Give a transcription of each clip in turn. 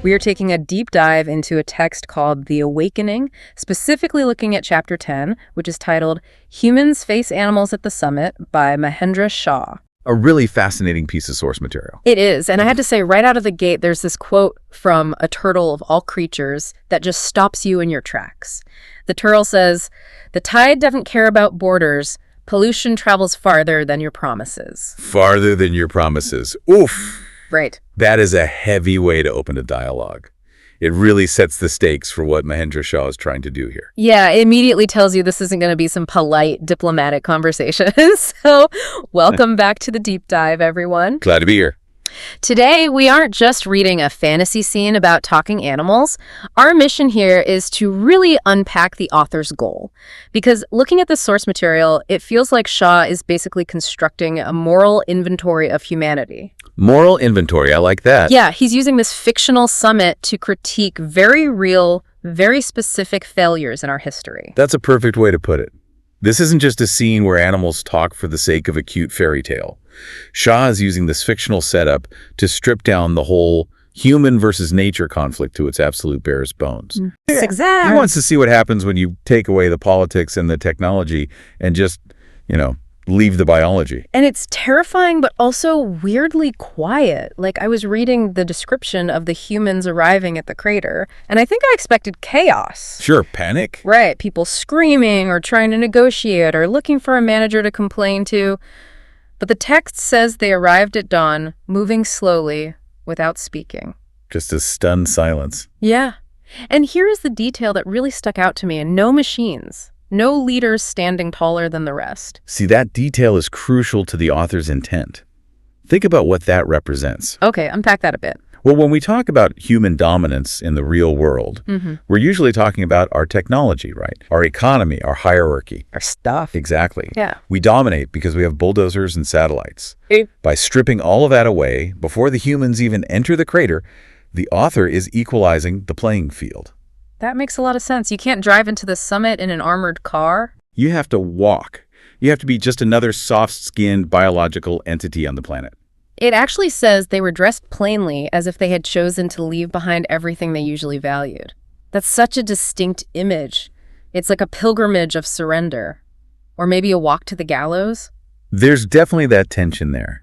We are taking a deep dive into a text called The Awakening, specifically looking at Chapter 10, which is titled Humans Face Animals at the Summit by Mahendra Shah. A really fascinating piece of source material. It is, and I had to say right out of the gate, there's this quote from a turtle of all creatures that just stops you in your tracks. The turtle says, "The tide doesn't care about borders. Pollution travels farther than your promises." Farther than your promises. Oof. Right. That is a heavy way to open a dialogue. It really sets the stakes for what Mahendra Shah is trying to do here. Yeah, it immediately tells you this isn't going to be some polite diplomatic conversation. So, welcome back to the deep dive, everyone. Glad to be here. Today, we aren't just reading a fantasy scene about talking animals. Our mission here is to really unpack the author's goal. Because looking at the source material, it feels like Shah is basically constructing a moral inventory of humanity. Moral inventory, I like that. Yeah, he's using this fictional summit to critique very real, very specific failures in our history. That's a perfect way to put it. This isn't just a scene where animals talk for the sake of a cute fairy tale. Shah is using this fictional setup to strip down the whole human versus nature conflict to its absolute barest bones. Exactly. He wants to see what happens when you take away the politics and the technology and just, leave the biology. And it's terrifying, but also weirdly quiet. Like, I was reading the description of the humans arriving at the crater, and I think I expected chaos. Sure, panic. Right, people screaming or trying to negotiate or looking for a manager to complain to. But the text says they arrived at dawn, moving slowly, without speaking. Just a stunned silence. Yeah. And here is the detail that really stuck out to me, and no machines. No leaders standing taller than the rest. See, that detail is crucial to the author's intent. Think about what that represents. Okay, unpack that a bit. Well, when we talk about human dominance in the real world, we're usually talking about our technology, right? Our economy, our hierarchy. Our stuff. Exactly. Yeah. We dominate because we have bulldozers and satellites. Eh. By stripping all of that away, before the humans even enter the crater, the author is equalizing the playing field. That makes a lot of sense. You can't drive into the summit in an armored car. You have to walk. You have to be just another soft-skinned biological entity on the planet. It actually says they were dressed plainly, as if they had chosen to leave behind everything they usually valued. That's such a distinct image. It's like a pilgrimage of surrender. Or maybe a walk to the gallows. There's definitely that tension there.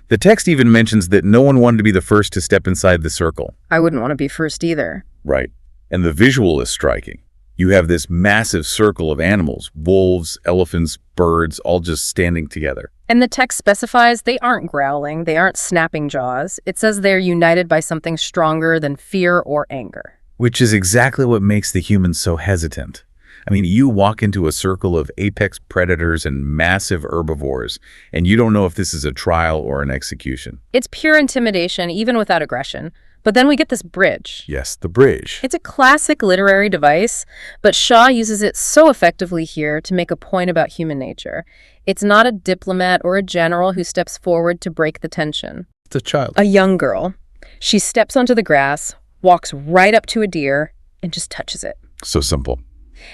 The text even mentions that no one wanted to be the first to step inside the circle. I wouldn't want to be first either. Right. And the visual is striking. You have this massive circle of animals, wolves, elephants, birds, all just standing together. And the text specifies they aren't growling, they aren't snapping jaws. It says they're united by something stronger than fear or anger. Which is exactly what makes the humans so hesitant. I mean, you walk into a circle of apex predators and massive herbivores, and you don't know if this is a trial or an execution. It's pure intimidation, even without aggression. But then we get this bridge. Yes, the bridge. It's a classic literary device, but Shah uses it so effectively here to make a point about human nature. It's not a diplomat or a general who steps forward to break the tension. It's a child. A young girl. She steps onto the grass, walks right up to a deer, and just touches it. So simple.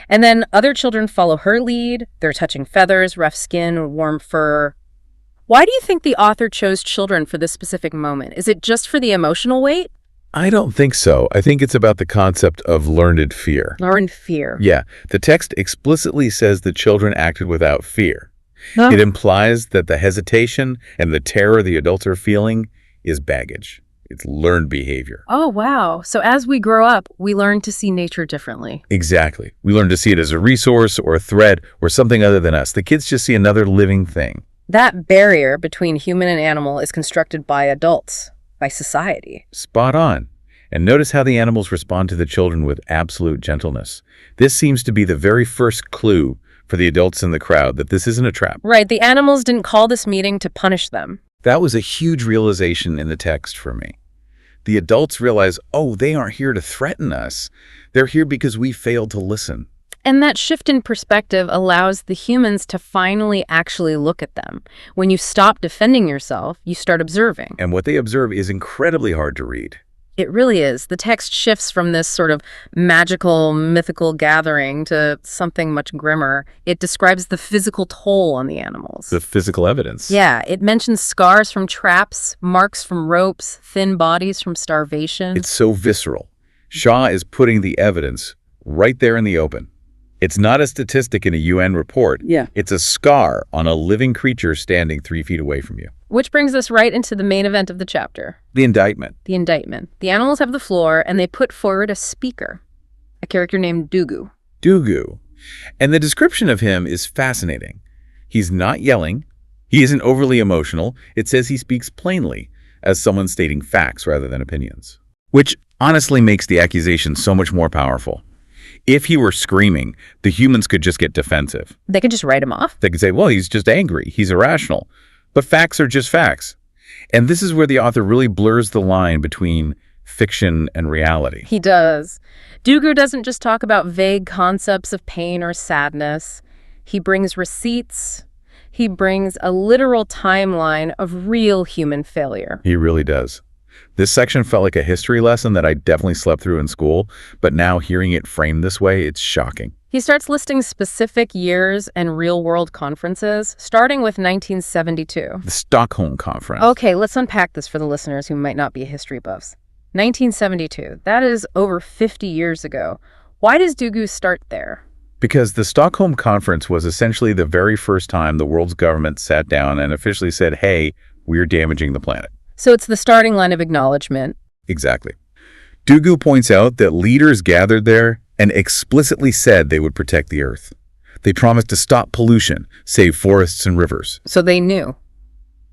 And then other children follow her lead. They're touching feathers, rough skin, warm fur. Why do you think the author chose children for this specific moment? Is it just for the emotional weight? I don't think so. I think it's about the concept of learned fear. Learned fear. Yeah, the text explicitly says the children acted without fear. Huh? It implies that the hesitation and the terror the adults are feeling is baggage. It's learned behavior. Oh, wow. So as we grow up, we learn to see nature differently. Exactly. We learn to see it as a resource or a threat or something other than us. The kids just see another living thing. That barrier between human and animal is constructed by adults, by society. Spot on. And notice how the animals respond to the children with absolute gentleness. This seems to be the very first clue for the adults in the crowd that this isn't a trap. Right. The animals didn't call this meeting to punish them. That was a huge realization in the text for me. The adults realize, oh, they aren't here to threaten us. They're here because we failed to listen. And that shift in perspective allows the humans to finally actually look at them. When you stop defending yourself, you start observing. And what they observe is incredibly hard to read. It really is. The text shifts from this sort of magical, mythical gathering to something much grimmer. It describes the physical toll on the animals. The physical evidence. Yeah, it mentions scars from traps, marks from ropes, thin bodies from starvation. It's so visceral. Shaw is putting the evidence right there in the open. It's not a statistic in a UN report. Yeah. It's a scar on a living creature standing 3 feet away from you. Which brings us right into the main event of the chapter. The indictment. The indictment. The animals have the floor, and they put forward a speaker, a character named Dugu. Dugu. And the description of him is fascinating. He's not yelling. He isn't overly emotional. It says he speaks plainly, as someone stating facts rather than opinions. Which honestly makes the accusation so much more powerful. If he were screaming, the humans could just get defensive. They could just write him off. They could say, well, he's just angry. He's irrational. But facts are just facts. And this is where the author really blurs the line between fiction and reality. He does. Dugu doesn't just talk about vague concepts of pain or sadness. He brings receipts. He brings a literal timeline of real human failure. He really does. This section felt like a history lesson that I definitely slept through in school, but now hearing it framed this way, it's shocking. He starts listing specific years and real-world conferences, starting with 1972. The Stockholm Conference. Okay, let's unpack this for the listeners who might not be history buffs. 1972, that is over 50 years ago. Why does Dugu start there? Because the Stockholm Conference was essentially the very first time the world's government sat down and officially said, hey, we're damaging the planet. So it's the starting line of acknowledgement. Exactly. Dugu points out that leaders gathered there and explicitly said they would protect the Earth. They promised to stop pollution, save forests and rivers. So they knew.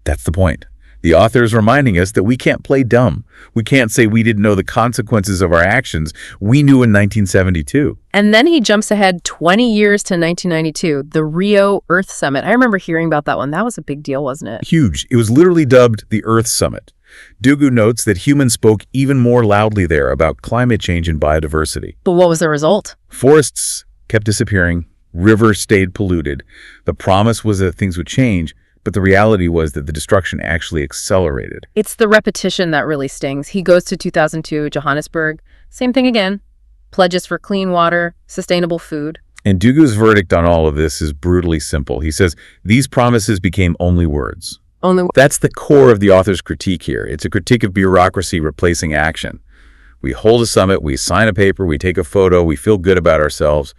That's the point. The author is reminding us that we can't play dumb. We can't say we didn't know the consequences of our actions. We knew in 1972. And then he jumps ahead 20 years to 1992, the Rio Earth Summit. I remember hearing about that one. That was a big deal, wasn't it? Huge. It was literally dubbed the Earth Summit. Dugu notes that humans spoke even more loudly there about climate change and biodiversity. But what was the result? Forests kept disappearing. Rivers stayed polluted. The promise was that things would change, but the reality was that the destruction actually accelerated. It's the repetition that really stings. He goes to 2002, Johannesburg. Same thing again. Pledges for clean water, sustainable food. And Dugu's verdict on all of this is brutally simple. He says, these promises became only words. That's the core of the author's critique here. It's a critique of bureaucracy replacing action. We hold a summit, we sign a paper, we take a photo, we feel good about ourselves,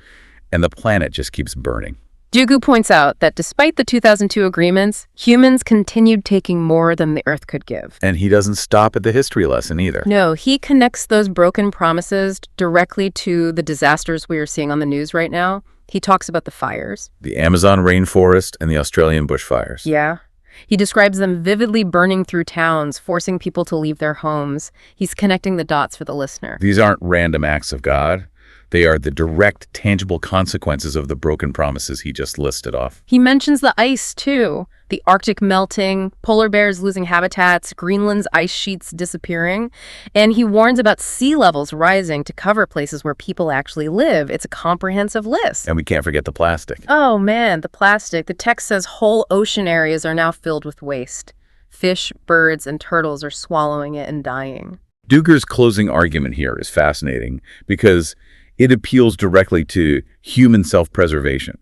and the planet just keeps burning. Dugu points out that despite the 2002 agreements, humans continued taking more than the Earth could give. And he doesn't stop at the history lesson either. No, he connects those broken promises directly to the disasters we are seeing on the news right now. He talks about the fires. The Amazon rainforest and the Australian bushfires. Yeah. He describes them vividly burning through towns, forcing people to leave their homes. He's connecting the dots for the listener. These aren't random acts of God. They are the direct, tangible consequences of the broken promises he just listed off. He mentions the ice, too. The Arctic melting, polar bears losing habitats, Greenland's ice sheets disappearing. And he warns about sea levels rising to cover places where people actually live. It's a comprehensive list. And we can't forget the plastic. Oh, man, the plastic. The text says whole ocean areas are now filled with waste. Fish, birds, and turtles are swallowing it and dying. Dugu's closing argument here is fascinating because it appeals directly to human self-preservation.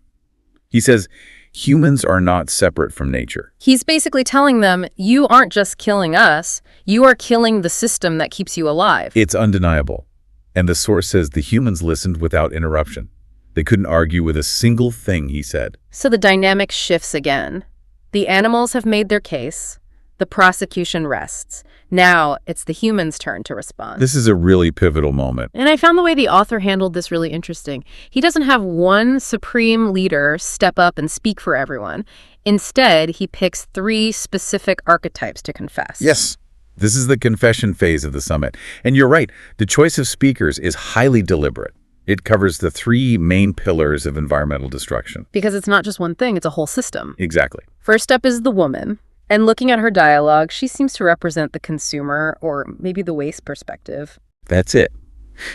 He says, humans are not separate from nature. He's basically telling them, you aren't just killing us, you are killing the system that keeps you alive. It's undeniable. And the source says the humans listened without interruption. They couldn't argue with a single thing he said. So the dynamic shifts again. The animals have made their case. The prosecution rests. Now it's the humans' turn to respond. This is a really pivotal moment. And I found the way the author handled this really interesting. He doesn't have one supreme leader step up and speak for everyone. Instead, he picks 3 specific archetypes to confess. Yes, this is the confession phase of the summit. And you're right, the choice of speakers is highly deliberate. It covers the 3 main pillars of environmental destruction. Because it's not just one thing, it's a whole system. Exactly. First up is the woman. And looking at her dialogue, she seems to represent the consumer, or maybe the waste perspective. That's it.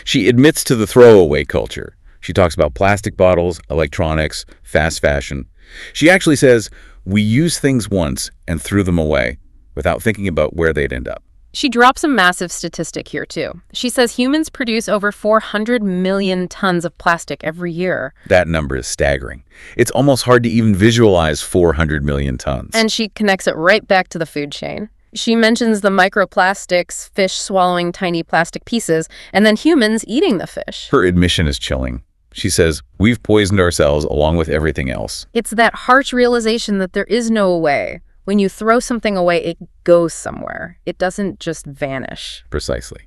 She admits to the throwaway culture. She talks about plastic bottles, electronics, fast fashion. She actually says, we used things once and threw them away without thinking about where they'd end up. She drops a massive statistic here, too. She says humans produce over 400 million tons of plastic every year. That number is staggering. It's almost hard to even visualize 400 million tons. And she connects it right back to the food chain. She mentions the microplastics, fish swallowing tiny plastic pieces, and then humans eating the fish. Her admission is chilling. She says, we've poisoned ourselves along with everything else. It's that harsh realization that there is no way. When you throw something away, it goes somewhere. It doesn't just vanish. Precisely.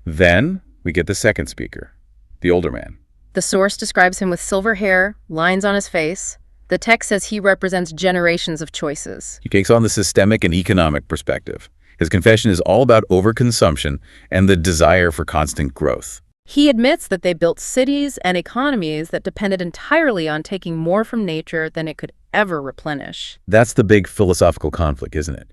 Then we get the second speaker, the older man. The source describes him with silver hair, lines on his face. The text says he represents generations of choices. He takes on the systemic and economic perspective. His confession is all about overconsumption and the desire for constant growth. He admits that they built cities and economies that depended entirely on taking more from nature than it could ever replenish. That's the big philosophical conflict, isn't it?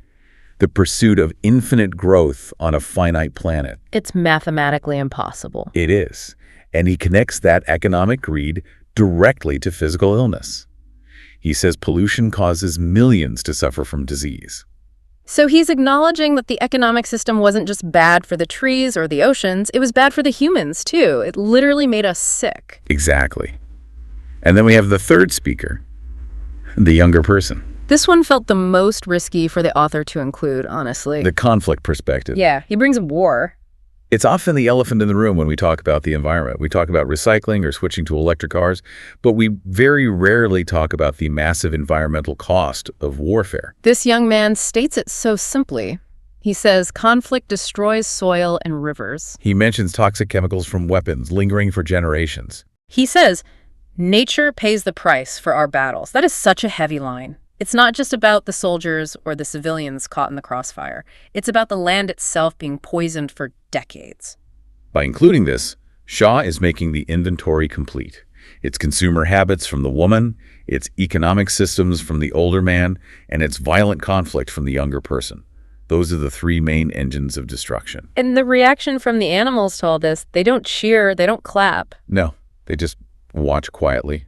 The pursuit of infinite growth on a finite planet. It's mathematically impossible. It is. And he connects that economic greed directly to physical illness. He says pollution causes millions to suffer from disease. So he's acknowledging that the economic system wasn't just bad for the trees or the oceans, it was bad for the humans, too. It literally made us sick. Exactly. And then we have the third speaker, the younger person. This one felt the most risky for the author to include, honestly. The conflict perspective. Yeah, he brings war. It's often the elephant in the room when we talk about the environment. We talk about recycling or switching to electric cars, but we very rarely talk about the massive environmental cost of warfare. This young man states it so simply. He says conflict destroys soil and rivers. He mentions toxic chemicals from weapons lingering for generations. He says, nature pays the price for our battles. That is such a heavy line. It's not just about the soldiers or the civilians caught in the crossfire. It's about the land itself being poisoned for decades. By including this, Shaw is making the inventory complete. Its consumer habits from the woman, its economic systems from the older man, and its violent conflict from the younger person. Those are the three main engines of destruction. And the reaction from the animals to all this, they don't cheer, they don't clap. No, they just watch quietly.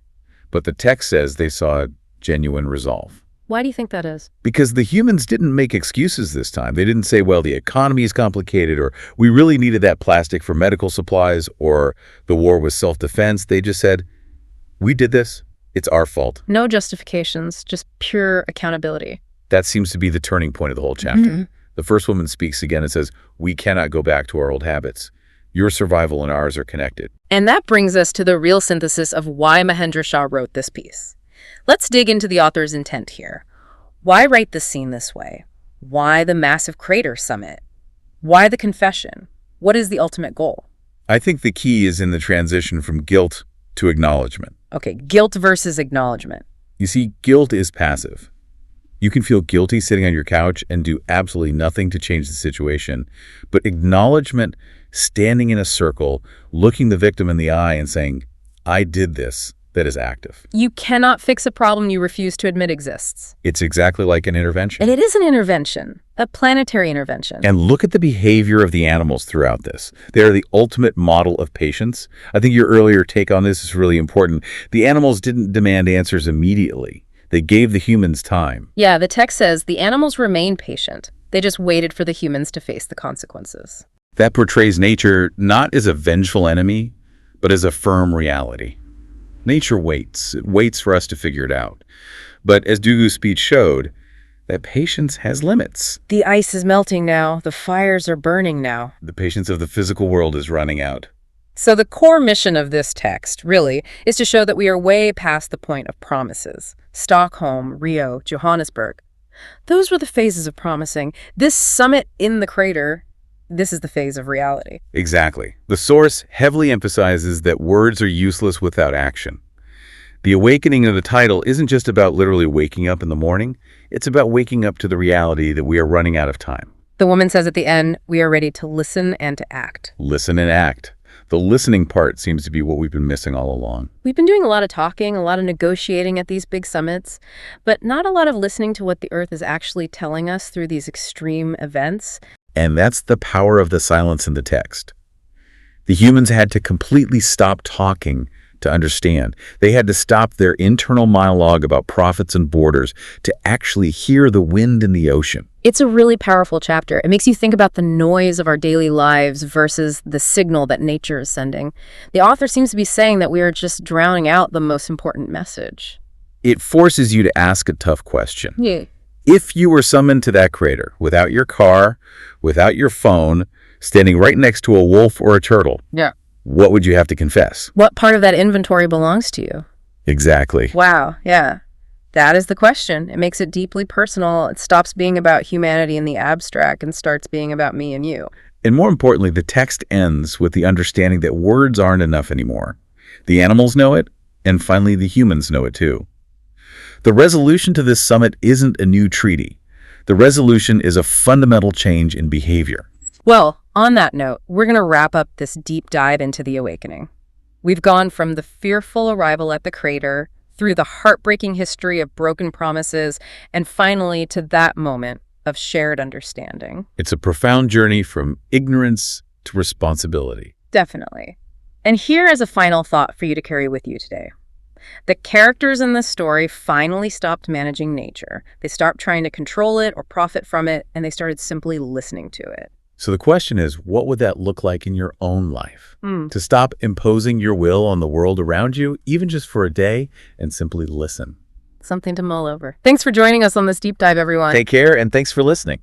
But the text says they saw genuine resolve. Why do you think that is? Because the humans didn't make excuses this time. They didn't say, well, the economy is complicated, or we really needed that plastic for medical supplies, or the war was self-defense. They just said, we did this. It's our fault. No justifications, just pure accountability. That seems to be the turning point of the whole chapter. The first woman speaks again and says, we cannot go back to our old habits. Your survival and ours are connected. And that brings us to the real synthesis of why Mahendra Shah wrote this piece. Let's dig into the author's intent here. Why write the scene this way? Why the massive crater summit? Why the confession? What is the ultimate goal? I think the key is in the transition from guilt to acknowledgement. Okay, guilt versus acknowledgement. You see, guilt is passive. You can feel guilty sitting on your couch and do absolutely nothing to change the situation. But acknowledgement, standing in a circle, looking the victim in the eye and saying, I did this, that is active. You cannot fix a problem you refuse to admit exists. It's exactly like an intervention. And it is an intervention, a planetary intervention. And look at the behavior of the animals throughout this. They are the ultimate model of patience. I think your earlier take on this is really important. The animals didn't demand answers immediately. They gave the humans time. Yeah, the text says the animals remained patient. They just waited for the humans to face the consequences. That portrays nature not as a vengeful enemy, but as a firm reality. Nature waits. It waits for us to figure it out. But as Dugu's speech showed, that patience has limits. The ice is melting now. The fires are burning now. The patience of the physical world is running out. So the core mission of this text, really, is to show that we are way past the point of promises. Stockholm, Rio, Johannesburg. Those were the phases of promising. This summit in the crater, this is the phase of reality. Exactly. The source heavily emphasizes that words are useless without action. The awakening of the title isn't just about literally waking up in the morning. It's about waking up to the reality that we are running out of time. The woman says at the end, we are ready to listen and to act. Listen and act. The listening part seems to be what we've been missing all along. We've been doing a lot of talking, a lot of negotiating at these big summits, but not a lot of listening to what the Earth is actually telling us through these extreme events. And that's the power of the silence in the text. The humans had to completely stop talking to understand. They had to stop their internal monologue about profits and borders to actually hear the wind in the ocean. It's a really powerful chapter. It makes you think about the noise of our daily lives versus the signal that nature is sending. The author seems to be saying that we are just drowning out the most important message. It forces you to ask a tough question. Yeah. If you were summoned to that crater, without your car, without your phone, standing right next to a wolf or a turtle, Yeah. what would you have to confess? What part of that inventory belongs to you? Exactly. Wow, yeah. That is the question. It makes it deeply personal. It stops being about humanity in the abstract and starts being about me and you. And more importantly, the text ends with the understanding that words aren't enough anymore. The animals know it, and finally the humans know it too. The resolution to this summit isn't a new treaty. The resolution is a fundamental change in behavior. Well, on that note, we're going to wrap up this deep dive into the awakening. We've gone from the fearful arrival at the crater, through the heartbreaking history of broken promises, and finally to that moment of shared understanding. It's a profound journey from ignorance to responsibility. Definitely. And here is a final thought for you to carry with you today. The characters in this story finally stopped managing nature. They stopped trying to control it or profit from it, and they started simply listening to it. So the question is, what would that look like in your own life? To stop imposing your will on the world around you, even just for a day, and simply listen. Something to mull over. Thanks for joining us on this deep dive, everyone. Take care, and thanks for listening.